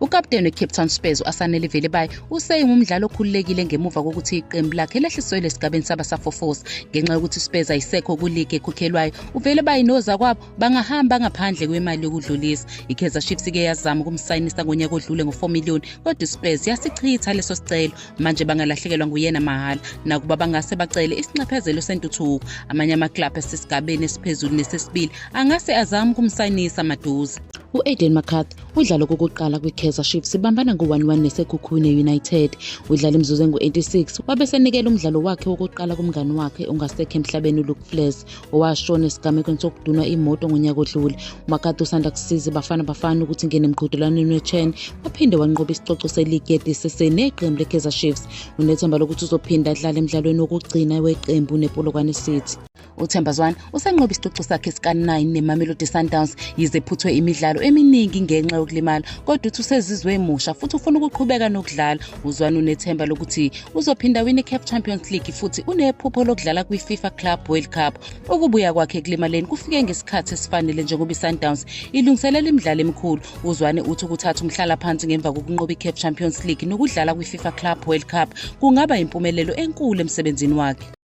Ukapteni weCape Town Spurs u-Asanele Velebayi useyingumdlalo okhululekile ngemuva kokuthi iqembu lakhe lehliselwe esigabeni sabasafofosi ngenxa yokuthi uSpurs ayisekho kuligi ekhokhelwayo. uVelebayi nozakwabo bangahamba ngaphandle kwemali yokudlulisa. iKaizer Chiefs ke yazama ukumsayinisa ngonyaka odlule ngo4 million kodwa uSpurs yasichitha leso sicelo. Manje bangalahlekelwa nguyena mahhala nakuba bangase bacele isinxephezelo sentuthuko. Amanye amaklabhu asesigabeni esiphezulu nesesibili angase azame ukumsayinisa maduze. U-Aiden McCarthy udlalo kokuqala kwiKaizer Chiefs ibambana ngo-1-1 neseKhukhune United. Udlala imizuzu engu-86 wabe senikela umdlalo wakhe wokuqala kumngani wakhe ongasekho emhlabeni uLuke Fleurs owashona esigamekweni sokudunwa imoto ngonyaka odlule. McCarthy usanda kusiza Bafana ukuthi ingene emqhudelanweni weChan waphinde wanqoba isicoco seligi yeDCC neqembu leKaizer Chiefs. Unethemba lokuthi uzophinda adlala emdlalweni wokugcina weqembu nePolokwane City. uThemba Zwane usenqoba isicoco sakhe sika-9 neMamelodi Sundowns yize phuthwe imidlalo eminingi ngenxa yokulimala kodwa uthi usezizwe emusha futhi ufuna ukuqhubeka nokudlala. uZwane unethemba lokuthi uzophinda win iCAF Champions League futhi unephupho lokudlala kwiFIFA Club World Cup. Ukubuya kwakhe ekulimaleni kufike ngesikhathi esifanele njengoba iSundowns ilungiselela imidlalo emikhulu. uZwane uthi ukuthatha umhlala phansi ngemva kokunqoba iCAF Champions League nokudlala kwiFIFA Club World Cup kungaba impumelelo enkulu emsebenzini wakhe.